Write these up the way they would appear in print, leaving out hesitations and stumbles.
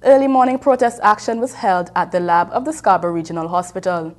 Early morning protest action was held at the lab of the Scarborough Regional Hospital.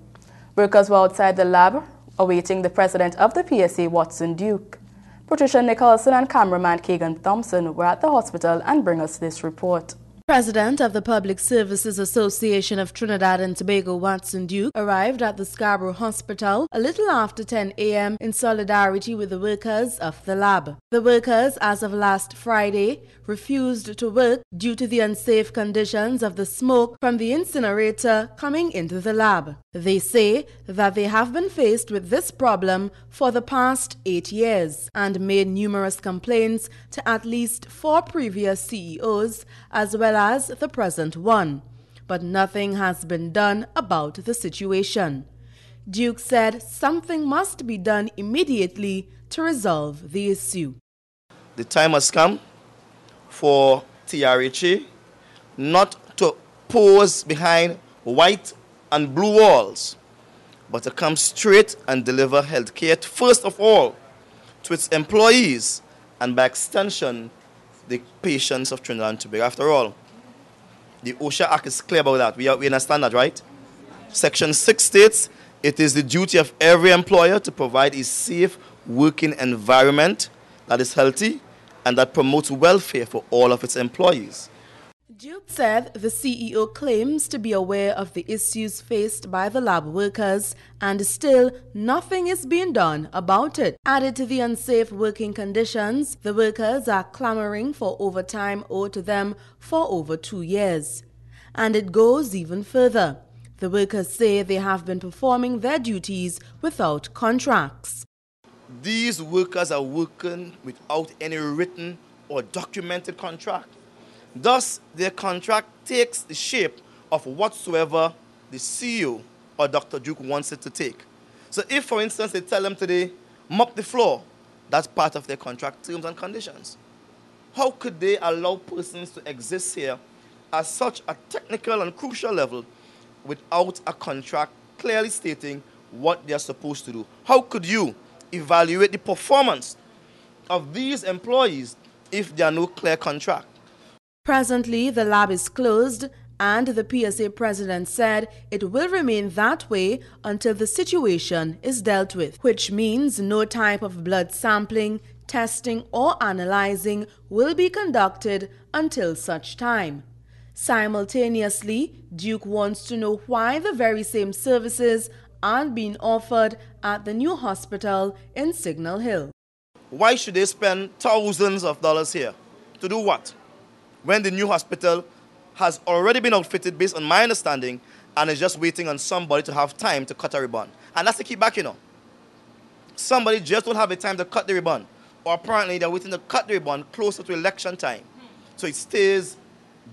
Workers were outside the lab awaiting the president of the PSA, Watson Duke. Patricia Nicholson and cameraman Kagan Thompson were at the hospital and bring us this report. President of the Public Services Association of Trinidad and Tobago, Watson Duke, arrived at the Scarborough Hospital a little after 10 a.m. in solidarity with the workers of the lab. The workers, as of last Friday, refused to work due to the unsafe conditions of the smoke from the incinerator coming into the lab. They say that they have been faced with this problem for the past 8 years and made numerous complaints to at least 4 previous CEOs as well as the present one, but nothing has been done about the situation. Duke said something must be done immediately to resolve the issue. The time has come for TRHA not to pose behind white and blue walls, but to come straight and deliver health care, first of all, to its employees and by extension, the patients of Trinidad and Tobago. After all, the OSHA Act is clear about that. We understand that, right? Section 6 states it is the duty of every employer to provide a safe working environment that is healthy and that promotes welfare for all of its employees. Duke said the CEO claims to be aware of the issues faced by the lab workers and still nothing is being done about it. Added to the unsafe working conditions, the workers are clamoring for overtime owed to them for over 2 years. And it goes even further. The workers say they have been performing their duties without contracts. These workers are working without any written or documented contract. Thus, their contract takes the shape of whatsoever the CEO or Dr. Duke wants it to take. So if, for instance, they tell them today, mop the floor, that's part of their contract terms and conditions. How could they allow persons to exist here at such a technical and crucial level without a contract clearly stating what they are supposed to do? How could you evaluate the performance of these employees if there are no clear contract? Presently, the lab is closed, and the PSA president said it will remain that way until the situation is dealt with, which means no type of blood sampling, testing, or analyzing will be conducted until such time. Simultaneously, Duke wants to know why the very same services aren't being offered at the new hospital in Signal Hill. Why should they spend thousands of dollars here? To do what? When the new hospital has already been outfitted, based on my understanding, and is just waiting on somebody to have time to cut a ribbon. And that's the key back, you know. Somebody just don't have the time to cut the ribbon. Or apparently they're waiting to cut the ribbon closer to election time. So it stays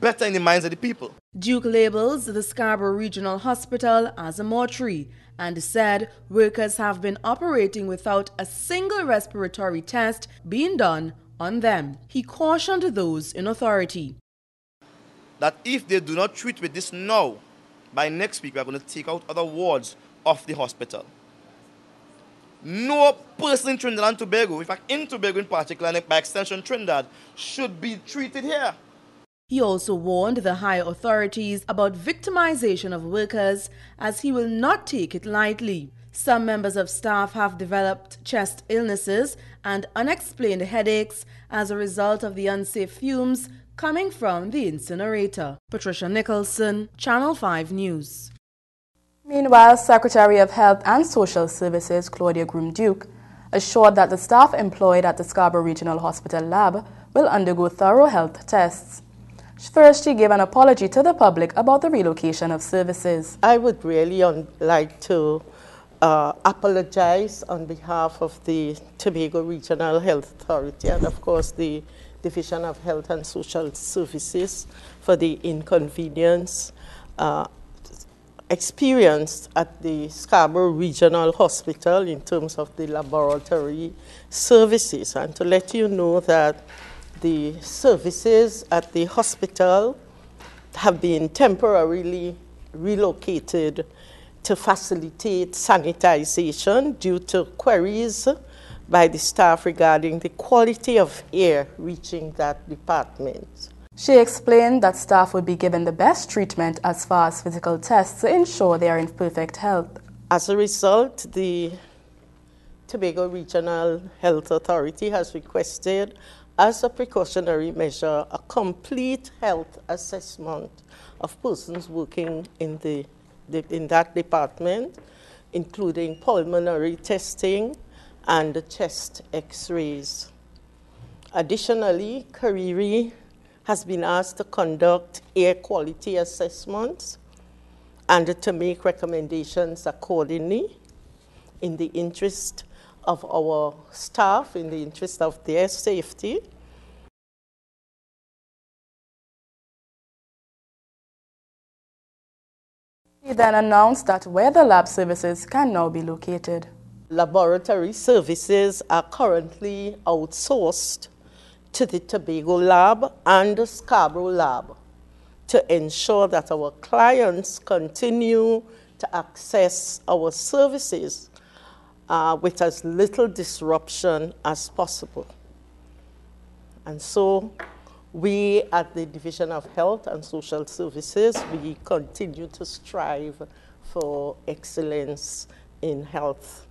better in the minds of the people. Duke labels the Scarborough Regional Hospital as a mortuary and said workers have been operating without a single respiratory test being done on them. He cautioned those in authority that if they do not treat with this now, by next week we are going to take out other wards of the hospital. No person in Trinidad and Tobago, in fact in Tobago in particular, and by extension Trinidad, should be treated here. He also warned the higher authorities about victimization of workers, as he will not take it lightly. Some members of staff have developed chest illnesses and unexplained headaches as a result of the unsafe fumes coming from the incinerator. Patricia Nicholson, Channel 5 News. Meanwhile, Secretary of Health and Social Services Claudia Groom-Duke assured that the staff employed at the Scarborough Regional Hospital lab will undergo thorough health tests. First, she gave an apology to the public about the relocation of services. I would really like to apologize on behalf of the Tobago Regional Health Authority and of course the Division of Health and Social Services for the inconvenience experienced at the Scarborough Regional Hospital in terms of the laboratory services, and to let you know that the services at the hospital have been temporarily relocated to facilitate sanitization due to queries by the staff regarding the quality of air reaching that department. She explained that staff would be given the best treatment as far as physical tests to ensure they are in perfect health. As a result, the Tobago Regional Health Authority has requested, as a precautionary measure, a complete health assessment of persons working in that department, including pulmonary testing and chest x-rays. Additionally, Kariri has been asked to conduct air quality assessments and to make recommendations accordingly in the interest of our staff, in the interest of their safety. He then announced that where the lab services can now be located. Laboratory services are currently outsourced to the Tobago lab and the Scarborough lab to ensure that our clients continue to access our services with as little disruption as possible. And so we at the Division of Health and Social Services, we continue to strive for excellence in health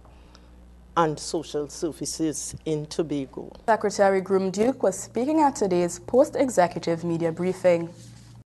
and social services in Tobago. Secretary Groom Duke was speaking at today's post-executive media briefing.